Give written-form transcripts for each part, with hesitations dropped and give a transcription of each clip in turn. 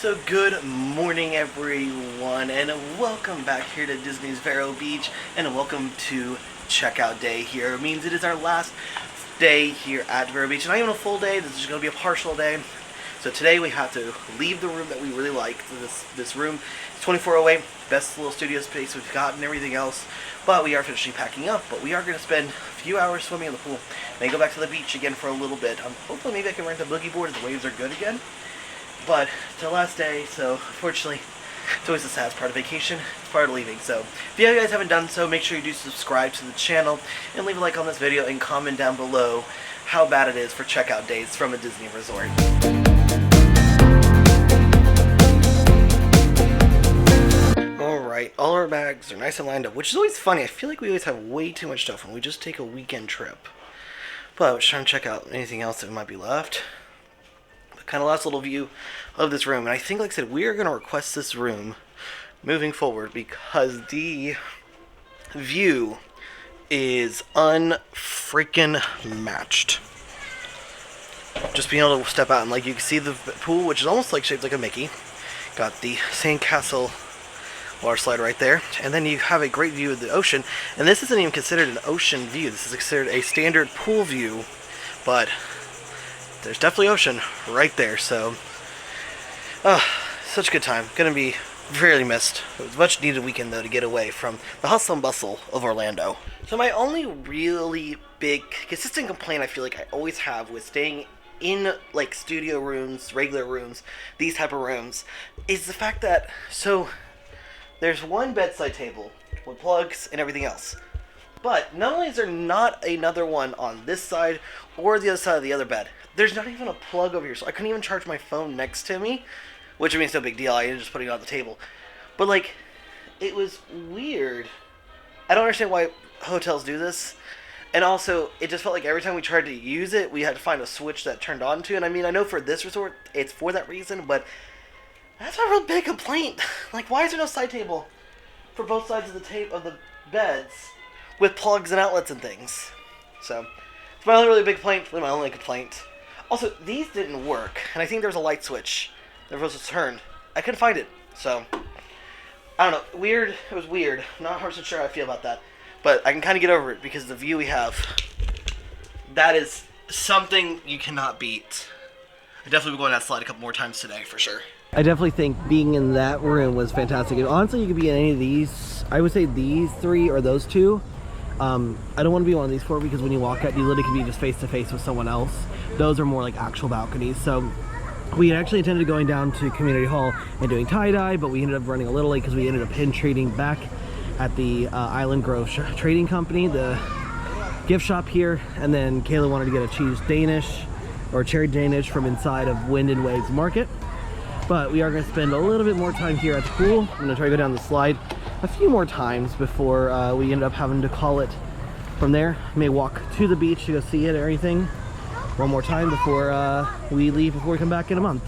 So good morning everyone, and welcome back here to Disney's Vero Beach, and welcome to checkout day here. It means it is our last day here at Vero Beach, and not even a full day, this is going to be a partial day. So today we have to leave the room that we really like. This room is 2408, best little studio space we've got and everything else, but we are finishing packing up, but we are going to spend a few hours swimming in the pool, and then go back to the beach again for a little bit. Hopefully maybe I can rent a boogie board if the waves are good again. But it's the last day, so unfortunately, it's always the saddest part of vacation. It's part of leaving. So if you guys haven't done so, make sure you do subscribe to the channel and leave a like on this video and comment down below how bad it is for checkout days from a Disney resort. Alright, all our bags are nice and lined up, which is always funny. I feel like we always have way too much stuff when we just take a weekend trip. But I was trying to check out anything else that might be left. Kind of last little view of this room, and I think, like I said, we are going to request this room moving forward because the view is unfreaking matched. Just being able to step out and, like, you can see the pool, which is almost like shaped like a Mickey. Got the sandcastle water slide right there, and then you have a great view of the ocean. And this isn't even considered an ocean view. This is considered a standard pool view, but there's definitely ocean right there, so such a good time. Gonna be really missed. It was a much needed weekend though to get away from the hustle and bustle of Orlando. So my only really big consistent complaint I feel like I always have with staying in like studio rooms, regular rooms, these type of rooms, is the fact that there's one bedside table with plugs and everything else. But not only is there not another one on this side or the other side of the other bed, there's not even a plug over here, so I couldn't even charge my phone next to me, which I mean, it's no big deal. I ended up just putting it on the table. But, like, it was weird. I don't understand why hotels do this. And also, it just felt like every time we tried to use it, we had to find a switch that turned on to. And I mean, I know for this resort, it's for that reason, but that's a real big complaint. Like, why is there no side table for both sides of the beds with plugs and outlets and things? So it's my only really big complaint. My only complaint. Also, these didn't work, and I think there was a light switch that was turned. I couldn't find it, so I don't know. Weird. It was weird. I'm not 100% sure how I feel about that, but I can kind of get over it because the view we have, that is something you cannot beat. I definitely will go on that slide a couple more times today for sure. I definitely think being in that room was fantastic. Honestly, you could be in any of these. I would say these three or those two. I don't want to be one of these four because when you walk out, you literally can be just face to face with someone else. Those are more like actual balconies. So we actually intended going down to Community Hall and doing tie-dye, but we ended up running a little late because we ended up pin trading back at the Island Grove Trading Company, the gift shop here. And then Kayla wanted to get a cheese Danish or cherry Danish from inside of Wind and Waves Market. But we are going to spend a little bit more time here at the pool. I'm going to try to go down the slide a few more times before we end up having to call it from there. May walk to the beach to go see it or anything one more time before we leave, before we come back in a month.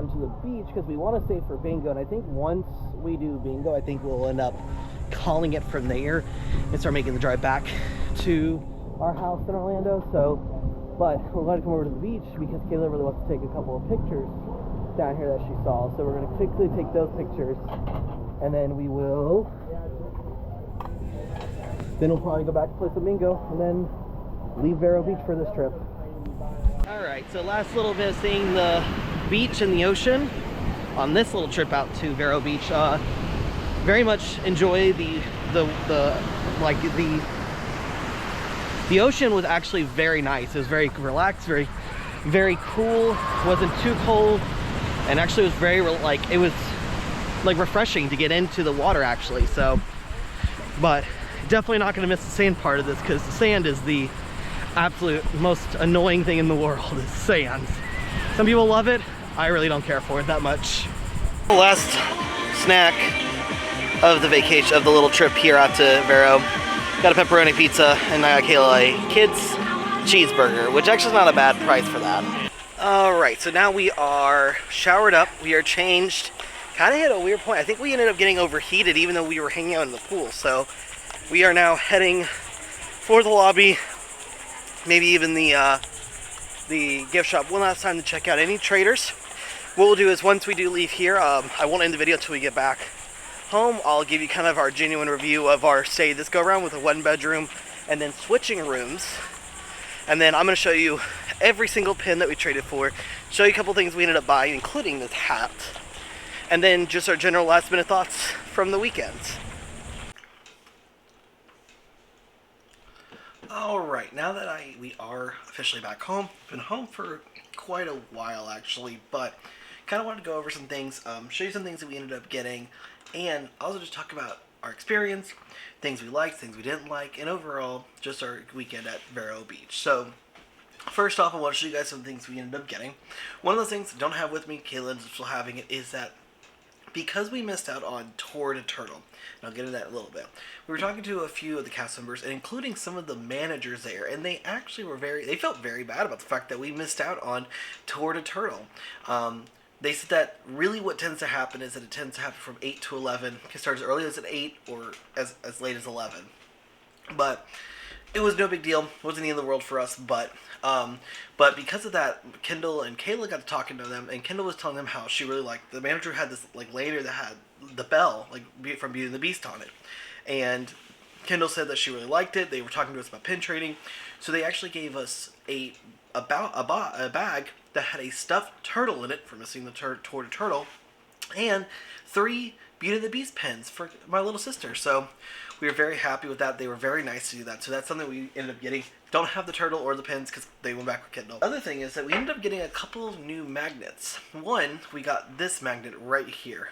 To the beach because we want to stay for bingo, and I think once we do bingo, I think we'll end up calling it from there and start making the drive back to our house in Orlando. So, but we're going to come over to the beach because Kayla really wants to take a couple of pictures down here that she saw. So we're going to quickly take those pictures, and then we'll probably go back to play some bingo and then leave Vero Beach for this trip. Alright, so last little bit of seeing the beach and the ocean on this little trip out to Vero Beach. Very much enjoy the ocean was actually very nice. It was very relaxed, very cool, wasn't too cold, and actually was very it was like refreshing to get into the water actually. So, but definitely not going to miss the sand part of this, because the sand is the absolute most annoying thing in the world, is sand. Some people love it. I really don't care for it that much. Last snack of the vacation, of the little trip here out to Vero. Got a pepperoni pizza, and I got Kayla a kid's cheeseburger, which actually is not a bad price for that. Alright, so now we are showered up, we are changed. Kind of hit a weird point. I think we ended up getting overheated even though we were hanging out in the pool. So we are now heading for the lobby, maybe even the gift shop one last time to check out any traders. What we'll do is once we do leave here, I won't end the video until we get back home. I'll give you kind of our genuine review of our stay this go around with a 1-bedroom and then switching rooms. And then I'm going to show you every single pin that we traded for, show you a couple things we ended up buying, including this hat, and then just our general last minute thoughts from the weekends. Alright, now that we are officially back home, been home for quite a while actually, but kind of wanted to go over some things, show you some things that we ended up getting, and also just talk about our experience, things we liked, things we didn't like, and overall just our weekend at Vero Beach. So first off, I want to show you guys some things we ended up getting. One of those things I don't have with me, Caitlin's still having it, is that because we missed out on Tour de Turtle, and I'll get into that in a little bit, we were talking to a few of the cast members, and including some of the managers there, and they actually were they felt very bad about the fact that we missed out on Tour de Turtle. They said that really what tends to happen is that it tends to happen from 8 to 11. It can start as early as at 8 or as late as 11. But it was no big deal. It wasn't the end of the world for us. But because of that, Kendall and Kayla got to talking to them, and Kendall was telling them how she really liked, the manager had this lanyard that had the bell, from Beauty and the Beast on it. And Kendall said that she really liked it. They were talking to us about pin trading. So they actually gave us a bag that had a stuffed turtle in it for missing the Tour de Turtle, and 3 Beauty and the Beast pins for my little sister. So we were very happy with that. They were very nice to do that. So that's something we ended up getting. Don't have the turtle or the pins because they went back with Kendall. The other thing is that we ended up getting a couple of new magnets. One, we got this magnet right here.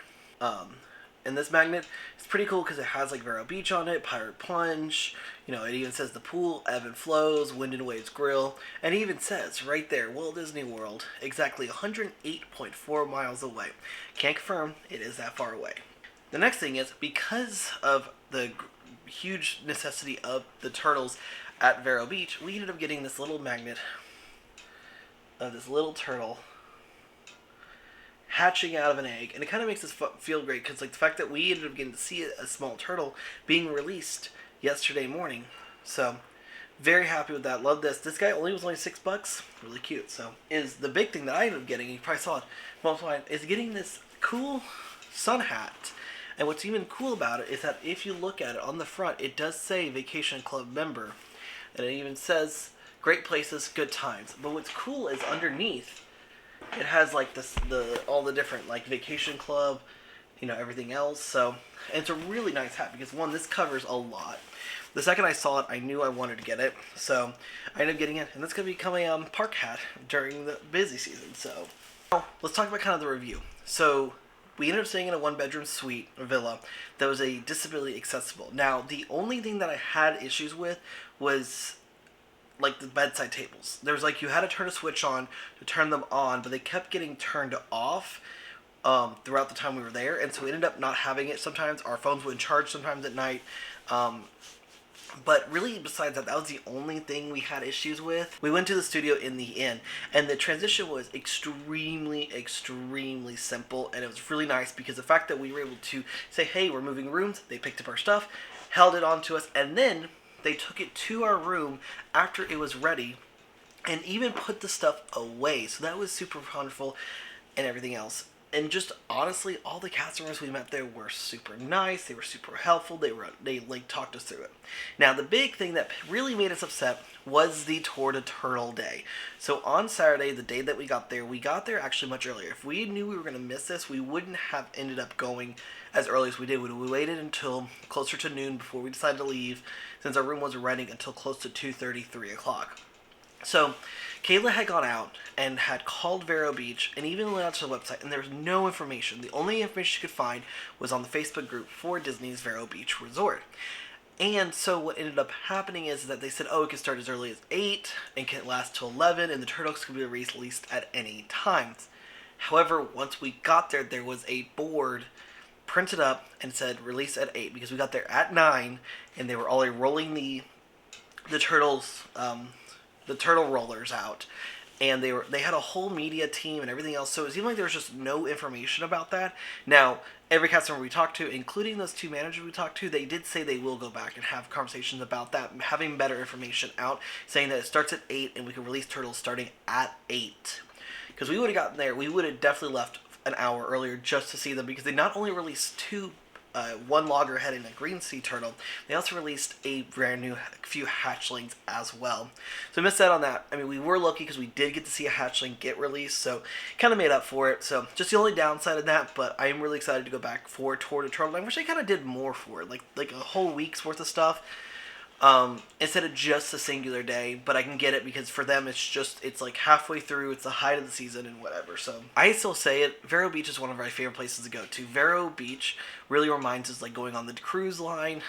And this magnet is pretty cool because it has Vero Beach on it, Pirate Plunge, it even says the pool, ebb and flows, wind and waves grill, and it even says right there, Walt Disney World, exactly 108.4 miles away. Can't confirm it is that far away. The next thing is, because of the huge necessity of the turtles at Vero Beach, we ended up getting this little magnet of this little turtle hatching out of an egg, and it kind of makes us feel great because the fact that we ended up getting to see a small turtle being released yesterday morning. So very happy with that. Love this. This guy was only $6. Really cute. So is the big thing that I ended up getting, you probably saw it multiplied, is getting this cool sun hat. And what's even cool about it is that if you look at it on the front, it does say Vacation Club member, and it even says great places, good times. But what's cool is underneath it has all the different Vacation Club, everything else. So, and it's a really nice hat because one, this covers a lot. The second I saw it, I knew I wanted to get it, so I ended up getting it, and that's gonna become a park hat during the busy season. So, let's talk about kind of the review. So, we ended up staying in a 1-bedroom suite or villa that was a disability accessible. Now, the only thing that I had issues with was the bedside tables. There was you had to turn a switch on to turn them on, but they kept getting turned off throughout the time we were there, and so we ended up not having it. Sometimes our phones wouldn't charge sometimes at night. But really, besides that, that was the only thing we had issues with. We went to the studio in the inn, and the transition was extremely simple, and it was really nice because the fact that we were able to say, hey, we're moving rooms, they picked up our stuff, held it on to us, and then they took it to our room after it was ready and even put the stuff away. So that was super wonderful and everything else. And just honestly, all the cast members we met there were super nice. They were super helpful. They like talked us through it. Now, the big thing that really made us upset was the Tour de Turtle day. So on Saturday, the day that we got there actually much earlier. If we knew we were going to miss this, we wouldn't have ended up going as early as we did. We waited until closer to noon before we decided to leave, since our room wasn't renting until close to 2:30, 3 o'clock. So Kayla had gone out and had called Vero Beach and even went out to the website, and there was no information. The only information she could find was on the Facebook group for Disney's Vero Beach Resort. And so what ended up happening is that they said, oh, it can start as early as 8 and can last till 11, and the turtles can be released at any time. However, once we got there, there was a board printed up and said release at 8, because we got there at 9 and they were already rolling the turtles, the turtle rollers out, and they had a whole media team and everything else, so it seemed like there was just no information about that. Now, every customer we talked to, including those 2 managers we talked to, they did say they will go back and have conversations about that, having better information out, saying that it starts at 8 and we can release turtles starting at 8. Because we would have gotten there, we would have definitely left an hour earlier just to see them, because they not only released 2 one loggerhead and a green sea turtle, they also released a brand new few hatchlings as well. So I missed out on that. I mean, we were lucky because we did get to see a hatchling get released, so kind of made up for it. So just the only downside of that, but I am really excited to go back for Tour de Turtle. I wish I kind of did more for it, like a whole week's worth of stuff. Instead of just a singular day, but I can get it because for them it's like halfway through, it's the height of the season and whatever. So I still say it, Vero Beach is one of my favorite places to go to. Vero Beach really reminds us like going on the cruise line.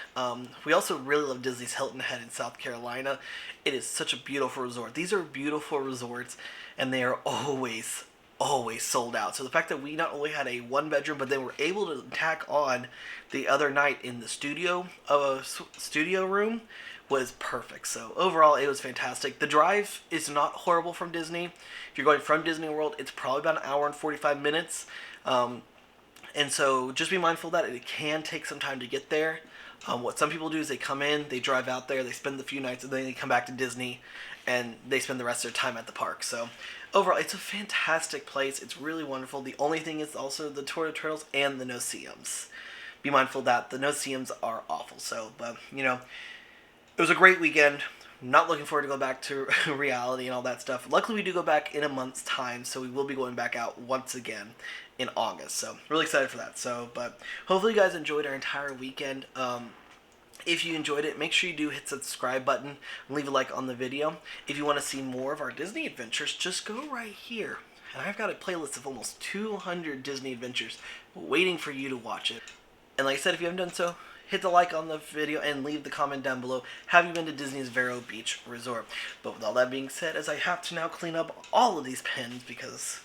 We also really love Disney's Hilton Head in South Carolina. It is such a beautiful resort. These are beautiful resorts, and they are always sold out. So the fact that we not only had a 1-bedroom, but then were able to tack on the other night in the studio room was perfect. So overall, it was fantastic. The drive is not horrible from Disney. If you're going from Disney World, it's probably about an hour and 45 minutes. And so just be mindful that it can take some time to get there. What some people do is they come in, they drive out there, they spend the few nights, and then they come back to Disney, and they spend the rest of their time at the park. So overall, it's a fantastic place. It's really wonderful. The only thing is also the Tour de Turtles and the no-see-ums. Be mindful that the no-see-ums are awful. So, but, you know, it was a great weekend. Not looking forward to go back to reality and all that stuff. Luckily, we do go back in a month's time, so we will be going back out once again in August. So, really excited for that. So, but hopefully you guys enjoyed our entire weekend. If you enjoyed it, make sure you do hit the subscribe button and leave a like on the video. If you want to see more of our Disney adventures, just go right here. And I've got a playlist of almost 200 Disney adventures waiting for you to watch it. And like I said, if you haven't done so, hit the like on the video and leave the comment down below. Have you been to Disney's Vero Beach Resort? But with all that being said, as I have to now clean up all of these pins because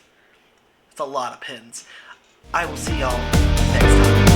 it's a lot of pins, I will see y'all next time.